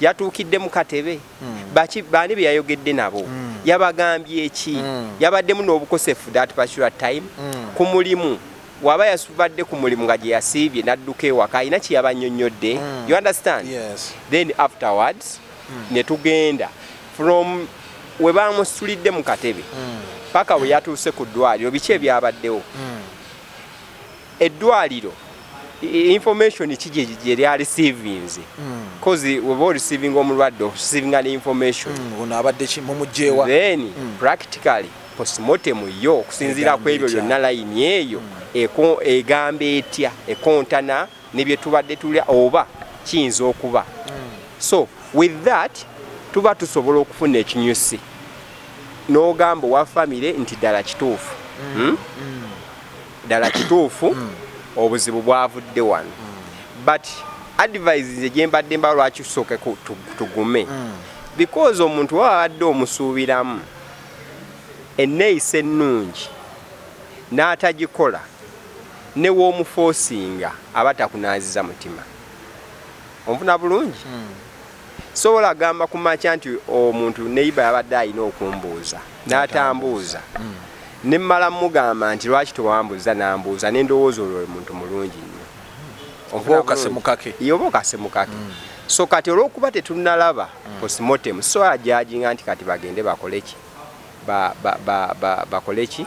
C: yatuukidde mu katebe baani bye yayogedde nabo yabagambye eki yabaddemu n'obukosefu that particular time ku mulimu waba yasubadde ku mulimu nga gye yasiibye n'adduka ewaka ayina kye yabannyonnyodde you understand then afterwards ne tugenda from we bamusitulidde mu katebe paka we yatuuse ku ddwaliro biki ebyabaddewo eddwaliro information ki gye lya receivinze cause weba receiving omulwadde receiving ne information
B: ono abadde mumugjeewa
C: then practically postmortem yo okusinziira ku ebyo byonna layini eyo egamba etya ekontana nebye tubadde tulya oba kiyinza okuba so with that tuba tusobola okufuna ekinyusi n'ogamba wa famire nti ddala kituufu ddala kituufu obuzibu bwavudde wano but advice gye mbadde mba lwaki tusooke tugume because omuntu wabadde omusuubiramu enneeyisa ennungi n'atagikola ne w'omufoosinga aba takunaaziza mutima onfuna bulungi sobola agamba ku makya nti omuntu neiba yabadde alina okumbuuza n'atambuuza ne mmala mugamba nti lwaki tewambuuza n'ambuuza n'endowooza olwo muntu mulungi nnyo oba okasemukake so kati olw'okuba tetunnalaba postmortem so ajajinga nti kati bagende bakoleki bakoleki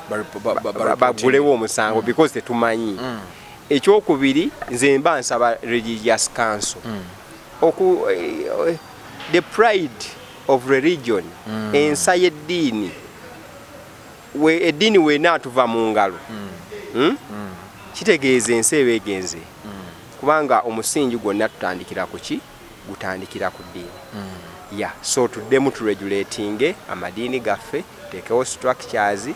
C: bagulewo omusango because tetumanyi ekyokubiri nze mba nsaba religious council the pride of religion ensa y'eddiini eddiini weenaatuva mu ngalo kitegeeza ensi ebeegenze kubanga omusingi gwonna tutandikira ku ki gutandikira ku ddiini so tuddemu turegulatinge amadiini gaffe tekewo structures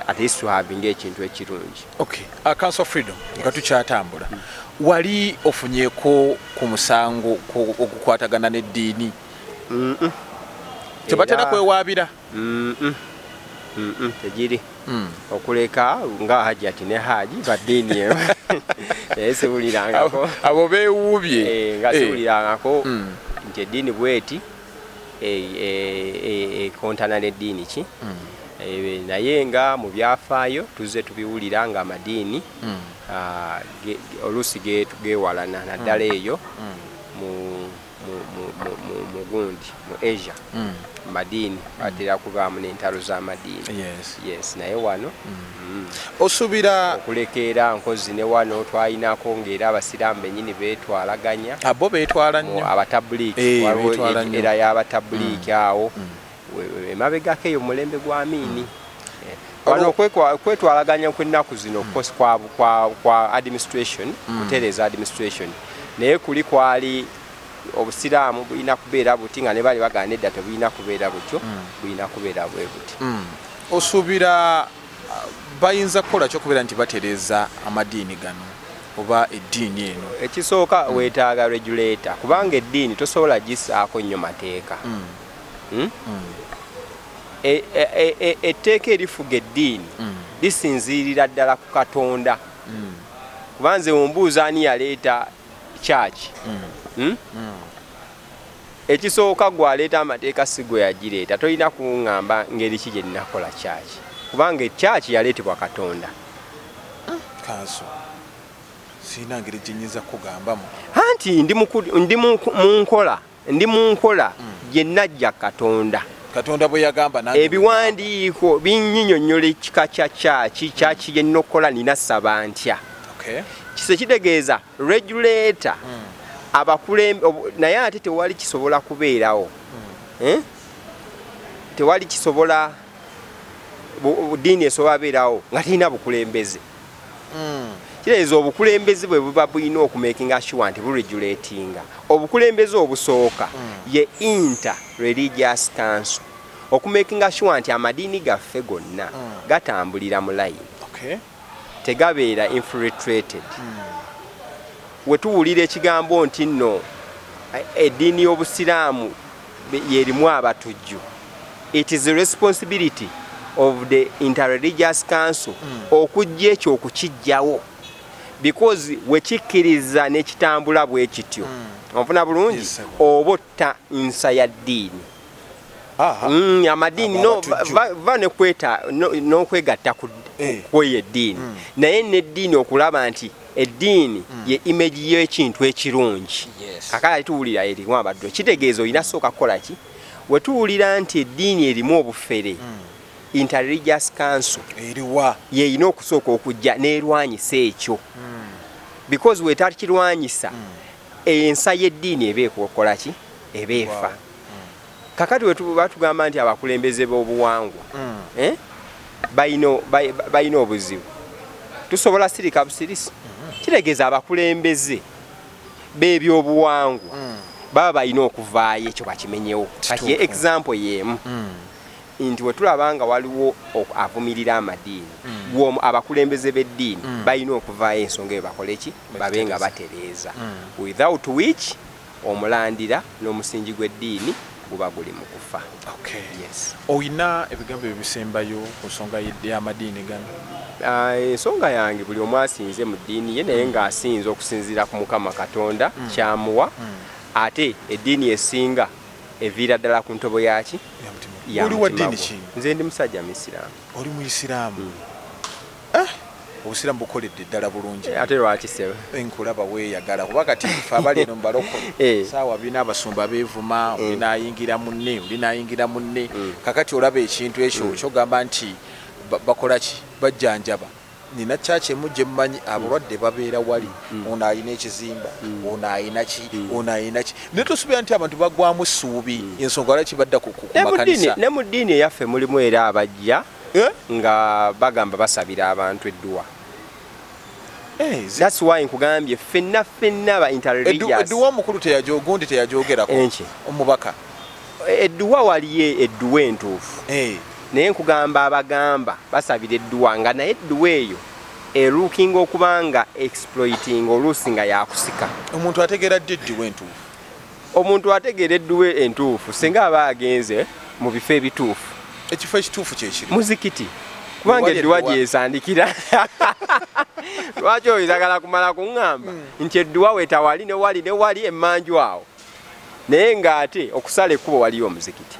C: at least tuhavinga ekintu ekirungi
B: council of freedom nga tukyatambula wali ofunyeeko ku musango ogukwatagana n'eddiini tebatera kwewaabira
C: tegiri okuleka nga hajati ne haji baddiini naye siwulirangako
B: abo beewuubye
C: nga siwulirangako nti eddiini bweti ekontana n'eddiini ki naye nga mu byafaayo tuzze tubiwulira nga amadiini oluusi geewalana naddala eyo mu mu gundi mu Asia madiini batera kubaamu n'entalo z'amadiini yes naye wano
B: osuubira
C: okulekeera nkozi ne wano twalinako ng'era abasiraamu bennyini beetwalaganya
B: abo beetwala nnyo
C: abatabuliiki era y'abatabuliiki awo emabegako eyo mulembe gwa Amiini wano kwetwalaganya kw'ennaku zino kwa administration kutereeza administration naye kuli kwali obusiraamu bulina kubeera buti nga ne bali bagana edda tebulina kubeera butyo bulina kubeera bwe buti
B: osuubira bayinza kukola kyokubeera nti batereeza amadiini gano oba eddiini eno
C: ekisooka weetaaga regulator kubanga eddiini tosobola gisaako nnyo mateeka etteeka erifuga eddiini lisinziirira ddala ku Katonda kubanze ombuuza ani yaleeta church ekisooka gwaleeta amateeka si gwe yagireeta tolina kuŋŋamba ngeri ki gye nnakola church kubanga church yaleetebwa Katonda
B: kanso sina ngeri gye nnyinza kugambamu
C: anti ndi mu nkola gye najja Katonda
B: bwe yagamba nange
C: ebiwandiiko binnyinyonnyola ekika kya church gye nnokola nina saba ntya kise kitegeeza regulator abakulembe naye ate tewali kisobola kubeerawo tewali kisobola ddiini esobola beerawo nga tirina bukulembeze kitegeeza obukulembeze bwe buba bulina okumakinga sure nti buregulatinga obukulembeze obusooka ye inter-religious council okumakinga sure nti amadiini gaffe gonna gatambulira mu layini tegabeera infiltrated wetuwulira ekigambo nti nno eddiini y'obusiraamu yerimu abatujju it is the responsibility of the interreligious council okujja ekyo okukijjawo because wekikkiriza n'ekitambula bwe kityo onfuna bulungi obotta nsa ya ddiini amadiini va n'okwegatta kweyo eddiini naye n'eddiini okulaba nti eddiini ye image y'ekintu ekirungi kakala tuwulira erimu abaddu kitegeeza olina sooka kukola ki wetuwulira nti eddiini erimu obufere interreligious council yeyina okusooka okujja n'erwanyisa ekyo because wetakirwanyisa ensa y'eddiini eba ekokola ki eba efa kakati batugamba nti abakulembeze b'obuwangwa balina obuzibu tusobola sirika busirisi kitegeeza abakulembeze b'ebyobuwangwa baba balina okuvaayo ekyo bakimenyewo kati example y'emu nti wetulaba nga waliwo avumirira amadiini abakulembeze b'eddiini balina okuvaayo ensonga eyo bakole ki babe nga batereeza without which omulandira n'omusingi gw'eddiini guba guli mu kufa
B: oyina ebigambo ebisembayo ku nsonga y'amadiini gano
C: ensonga yange buli omu asinze mu ddiini ye naye ng'asinze okusinziira ku Mukama Katonda kyamuwa ate eddiini esinga eviira ddala ku ntobo yaki
B: oli wa ddiini ki
C: nze ndi musajja Muisiraamu
B: oli Muisiraamu obusiraamu bukoledde ddala bulungi
C: ate lwaki sebe
B: enkulaba weeyagala kuba kati fe abali eno mubalokole saawa birina abasumba beevuma olinayingira munne kakati olaba ekintu ekyo kyogamba nti bakola ki bajjanjaba nina kyaki emu gye mmanyi abalwadde babeera wali ono alina ekizimba ono alina ki naye tosubira nti abantu bagwamu essuubi ensonga lwaki badda ku makanisa
C: ne mu ddiini eyaffe mulimu era abajja nga bagamba basabira abantu edduwa that's why nkugambye ffenna ba interreligious
B: edduwa omukulu gundi teyagyogerako omubaka
C: edduwa waliyo edduwa entuufu naye nkugamba abagamba basabira edduwa nga naye edduwa eyo erukinga okuba nga exploiting oluusi nga yakusika
B: omuntu ategeera ddi edduwa entuufu
C: omuntu ategeera edduwa entuufu singa aba agenze mu bifo ebituufu
B: ekifo ekituufu kyekiri
C: muzikiti kubanga edduwa gyesandikira lwaki oyagala kumala kuŋŋamba nti edduwa wetawali newali emmanju awo naye ng'ate okusala ekkubo waliyo omuzikiti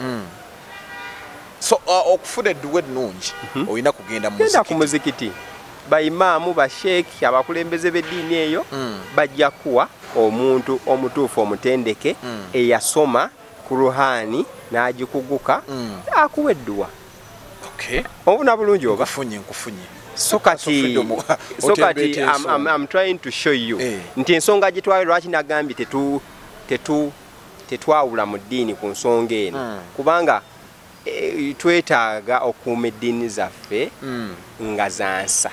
B: so okufuna edduwa ennungi olina kugenda
C: ku muzikiti baimaamu basheeki abakulembeze b'eddiini eyo bajja kuwa omuntu omutuufu omutendeke eyasoma ku ruhani n'agikuguka akuwa edduwa. Obuna bulungi oba
B: nkufunye.
C: So kati I'm trying to show you nti ensonga gitwale lwaki nagambye tetwawula mu ddiini ku nsonga eno kubanga twetaaga okuuma eddiini zaffe nga zansa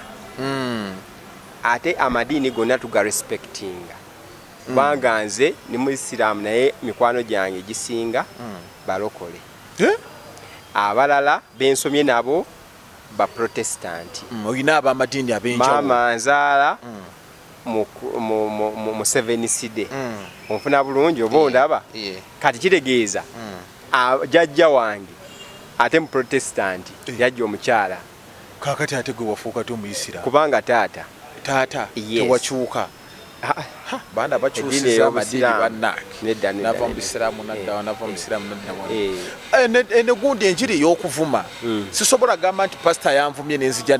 C: ate amadiini gonna tugarespectinga kubanga nze ni muisiraamu naye mikwano gyange gisinga balokole abalala bensomye nabo ba protestanti
B: oyina ab'amadiini ab'enjawulo
C: maama nzaala mu 7 side onfuna bulungi oba ondaba kati kitegeeza jajja wange ate mu protestanti jajja omukyala
B: kakati ate gwe wafuuka omuyisiraamu
C: kubanga taata
B: tewakyuka baana bakyusiza amadiini bannange nava mu bisiraamu naddawa nava mu bisiraamu naddawa negundi enjiri ey'okuvuma sisobola gamba nti pasita yanvumye nenzija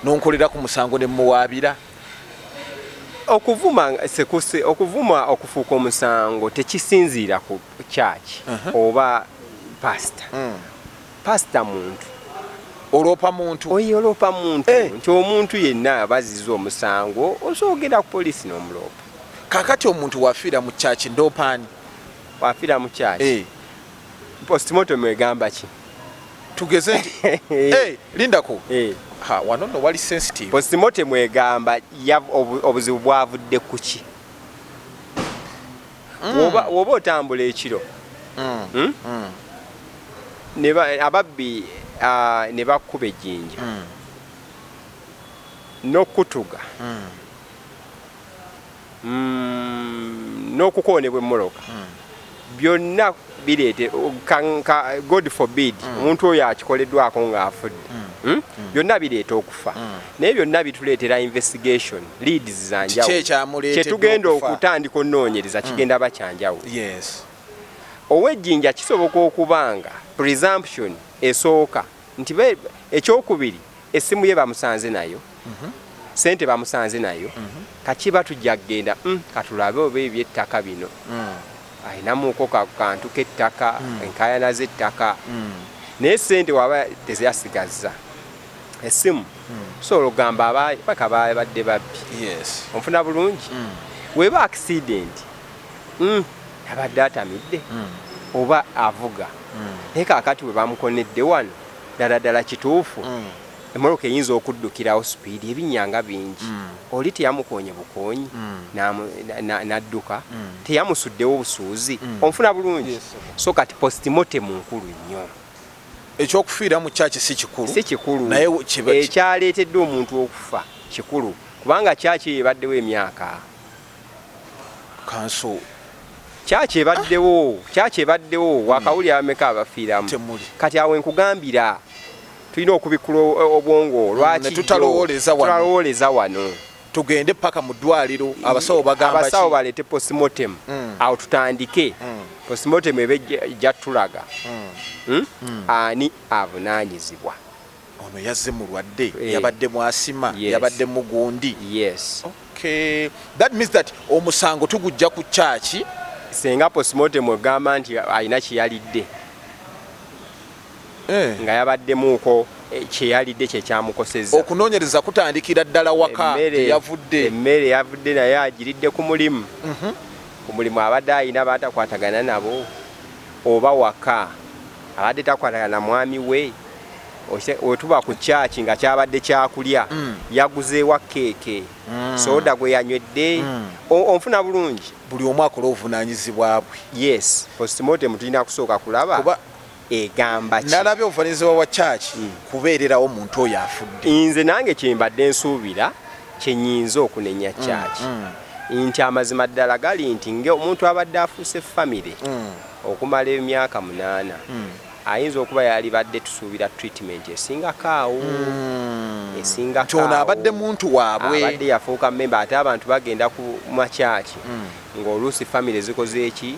B: nonkolera ku musango ne muwaabira.
C: Okuvuma okufuuka omusango tekisinziira ku kyaki oba pasita muntu
B: oloopa muntu
C: oloopa muntu nti omuntu yenna abaziza omusango osoogera ku poliisi n'omuloopa.
B: kakati omuntu wafiira mu kyaki ndoopaani
C: wafiira mu kyaki postmortem egamba ki
B: tugeze nti lindako wano nno wali sensitive.
C: Postmortem egamba obuzibu bwavudde ku ki woba otambula ekiro ababbi ne bakkuba ejjinja n'okutuga n'okukoonebwa emmoloka byonna bireete God forbid omuntu oyo akikoleddwako ng'afudde byonna bireeta okufa naye byonna bituleetera investigation leads zanjawulo kyetugenda okutandika onoonyereza kigenda bakyanjawulo. Ow'ejjinja kisoboka okubanga presumption esooka nti ekyokubiri essimu ye bamusanze nayo sente bamusanze nayo kakiba tujja kgenda katulabe oba ebyettaka bino ayinamuko kantu k'ettaka enkaayana z'ettaka naye sente waba tezasigazza essimu sobola okugamba paka babadde babbi onfuna bulungi weba accident abadde atamidde oba avuga naye kaakati we bamukonedde wano ddala kituufu emmoloka eyinza okuddukirawo sipiidi ebinnyanga bingi oli teyamukoonye bukoonyi n'adduka teyamusuddewo busuuzi onfuna bulungi so kati postmortem nkulu nnyo.
B: Ekyokufiira mu kyaki si kikulu
C: naye ekyaleetedde omuntu okufa kikulu kubanga kyaki ebaddewo emyaka
B: kanso
C: kyaki ebaddewo wakawulira ameka abafiiramu kati awo nkugambira tulina okubikula obwongo lwaki tutalowoleza wano
B: tugende paka mu ddwaliro abasawo bagamba
C: abasawo baleete postmortem awo tutandike postmortem ebe jatulaga ani avunaanyizibwa
B: ono yazze mulwadde yabadde mwasima yabadde mugundi. Okay, that means that omusango tugujja ku kyaki
C: senga postmortem egamba nti alina kyeyalidde nga yabaddemuuko kyeyalidde kyekyamukosezza.
B: Okunoonyereza kutandikira ddala waka yavudde
C: emmere yavudde naye agiridde ku mulimu ku mulimu abadde ayina batakwatagana nabo oba waka abadde takwatagana na mwami we wetuba ku kyaki nga kyabadde kyakulya yaguzeewa keeke soda gwe yanywedde onfuna bulungi
B: buli omu akola obuvunaanyizibwa bwe.
C: Postmortem tulina kusooka kulaba egamba ki
B: nalabye obuvunaanyizibwa wa kyaki kubeererawo omuntu oyo afudde.
C: Nze nange kyembadde nsuubira kyenyinza okunenya kyaki nti amazima ddala gali nti omuntu abadde afuuse famire okumala emyaka 8 ayinza okuba yali badde tusuubira treatment esingakaawo
B: ono abadde muntu waabwe
C: abadde yafuuka memba ate abantu bagenda ku makyaki ng'oluusi famire zikoze eki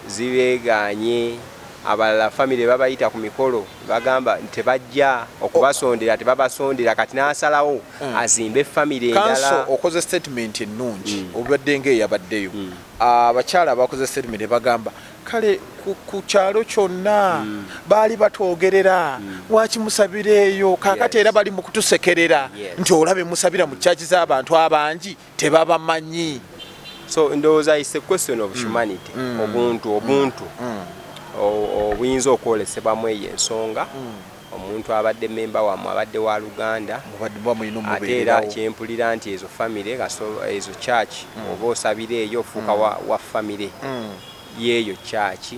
C: zibeeganye abalala family babayita ku mikolo bagamba tebajja okubasondera tebabasondera kati n'asalawo azimbe family endala.
B: Kanso okoze statement ennungi obadde ng'eyabaddeyo abakyala bakoze statement bagamba kale ku kyalo kyonna baali batwogerera waki musabireeyo kakati era bali mu kutusekerera nti olabe musabira mu kyaki z'abantu abangi tebabamanyi.
C: So ndowooza is a question of humanity. Obuntu obuyinza okwolesebwamu eyo ensonga omuntu abadde memba wammwe abadde wa Luganda ate era kyempulira nti ezo family ezo church oba osabira eyo ofuuka wa family yeeyo church.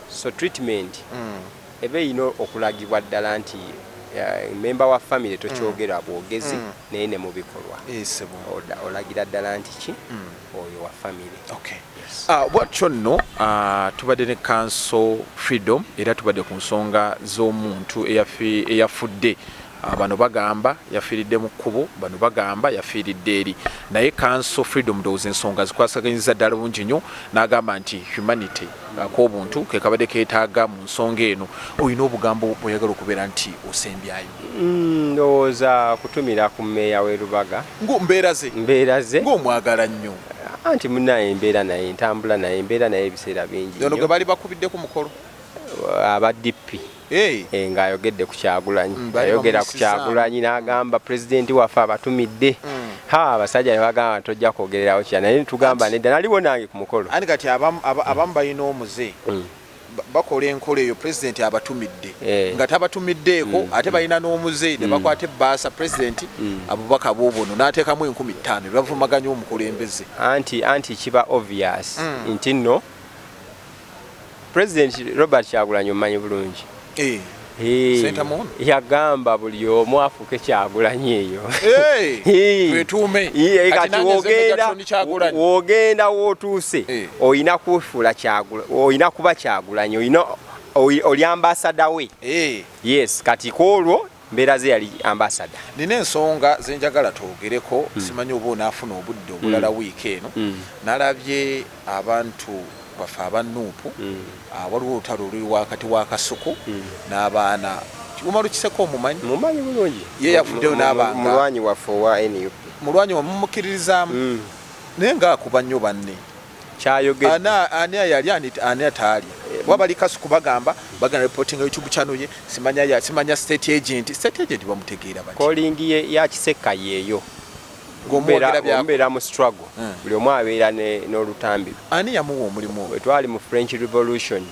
C: So treatment ebe ino okulagibwa ddala nti memba wa family tokyogera bwogezi naye ne mu bikolwa olagira ddala nti ki oyo wa family.
B: Okay. Bwatyo nno tubadde ne Council Freedom era tubadde ku nsonga z'omuntu eyafudde. Bano bagamba yafiiridde mu kkubo, bano bagamba yafiiridde eri. Naye Council Freedom ndowooza ensonga zikwasaganyiza ddala bungi nnyo n'agamba nti humanity ak'obuntu ke kabadde keetaaga mu nsonga eno. Olina obugambo bw'oyagala okubeera nti osembyayo?
C: Ndowooza kutumira ku mmeeya w'e Lubaga.
B: Mbeera ze ng'omwagala nnyo.
C: Anti munnaye embeera naye ntambula naye embeera naye ebiseera bingi.
B: Ono gwe bali bakubidde ku mukolo?
C: Aba DP. Ng'ayogedde ku Kyagulanyi. Ayogera ku Kyagulanyi n'agamba pulezidenti waffe abatumidde. Abasajja ne bagamba tojja kwogererawo kya naye tugamba nedda naliwo nange ku mukolo.
B: Ani kati abamu balina omuze bakola enkola eyo pulezidenti abatumidde nga tabatumiddeeko ate balina n'omuze ne bakwata ebbaasa pulezidenti abubaka boobono n'ateekamu 15,000 bavumaganya omukulembeze.
C: Anti kiba obvious nti nno President Robert Kyagulanyi omanyi bulungi. Yagamba buli omu afuuke Kyagulanyi eyo.
B: Twetuume.
C: Kati wogenda wootuuse olina kufuula Kyagulanyi, olina kuba Kyagulanyi, oli ambasada we. Yes, kati kwolwo mbeera ze yali ambasada.
B: Nina ensonga zenjagala twogereko, simanyi oba onaafuna obudde obulala wiiki eno. Nalabye abantu bafa aba Nup waliwo olutalo oluli wakati wa Kasuku n'abaana Kiwuma Lukiseko omumanyi?
C: Mumanyi bulungi.
B: Ye yafuddeyo n'abaana.
C: Mulwanyi waffe owa NUP.
B: Mulwanyi wamumukkiririzaamu naye ng'akuba nnyo banne.
C: Kyayogedde.
B: Ani yali ani ataali. Wabali Kasuku bagamba reporting YouTube channel ye simanya state agent bamutegeera bati.
C: Calling ye ya Kiseka yeeyo. Gombeera mu struggle. Buli omu abeera n'olutambi.
B: Ani yamuwa omulimu?
C: Bwe twali mu French Revolution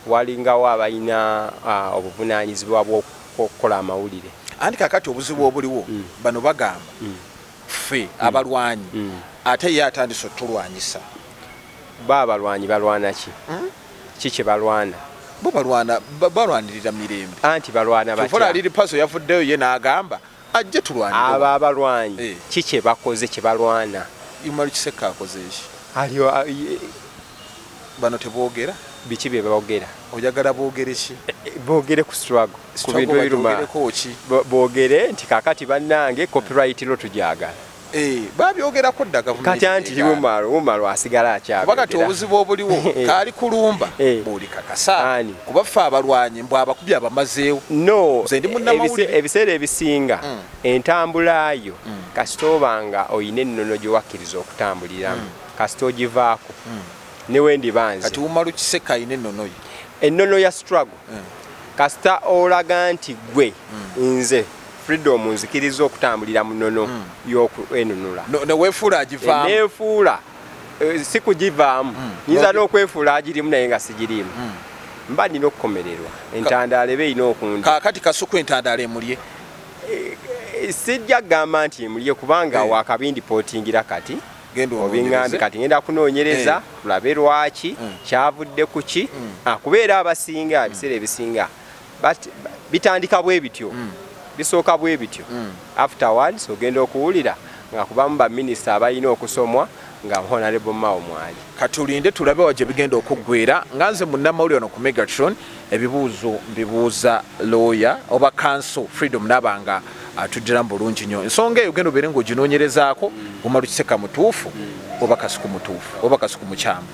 C: walingawo abalina obuvunaanyizibwa bw'okukola amawulire.
B: Anti kakati obuzibu obuliwo bano bagamba ffe abalwanyi ate ye atandise otulwanyisa.
C: Abalwanyi balwana ki? Kiki balwana?
B: Bo balwanirira mirembe.
C: Anti balwana batya?
B: Tufola aliri paso yafuddeyo ye n'agamba ajje tulwanire.
C: Abalwanyi kiki bakoze kye balwana?
B: Kiwuma Lukiseko akoze ki?
C: Aliyo
B: bano teboogera?
C: Biki bye boogera?
B: Oyagala boogere ki?
C: Boogere ku struggle. Ku bintu ebiruma. Boogere nti kakati bannange copyright lo tujagala.
B: Babyogerako dda gavumenti.
C: Kati anti Umaro asigala akyagala.
B: Wakati obuzibu obuliwo kaali kulumba buli kakasa. Kuba ffe abalwanyi mbw abakubye abamazeewo.
C: No, ebiseera ebisinga entambulayo kasita obanga oyina ennono gye wakkiriza okutambuliramu kasita ogivaako ne wendi banze.
B: Kati Kiwuma Lukiseko ayina ennono ye.
C: Ennono ya struggle kasita olaga nti gwe nze Freedom nzikiriza okutambulira mu nnono y'okwenunula.
B: Neweefuula agivaamu.
C: Neefuula si kugivaamu. Nyinza n'okwefuula agirimu naye nga sigirimu. Mba nina okukomererwa. Entandaalo eba erina okundi.
B: Kaakati Kasuku entandaalo emulye?
C: Sijja kugamba nti emulye kubanga wakabindi pootingira kati. Obingambi kati ngenda kunoonyereza tulabe lwaki kyavudde ku ki kubeera abasinga ebiseera ebisinga bitandika bwe bityo bisooka bwe bityo afterwards ogenda okuwulira nga kubamu baminisita abalina okusomwa nga Honorable Mao mwali.
B: Katulinde tulabe waje bigenda okuggwera nga nze munnamawulire ono ku Megatron ebibuuzo mbibuuza lawyer oba Council Freedom nabanga tuddira bulungi nnyo ensonga eyo genda obeere ng'oginoonyerezaako omalukiseka mutuufu oba kasuku mutuufu oba kasuku mukyamu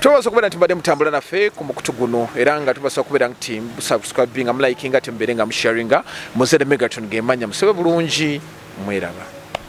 B: tubasobola okubeera nti mbadde mutambula naffe ku mukutu guno era nga tubasobola okubeera nti subscribinga mulikinga ate mubeere nga musharinga muzere Megatron gemanya musebe bulungi mweraba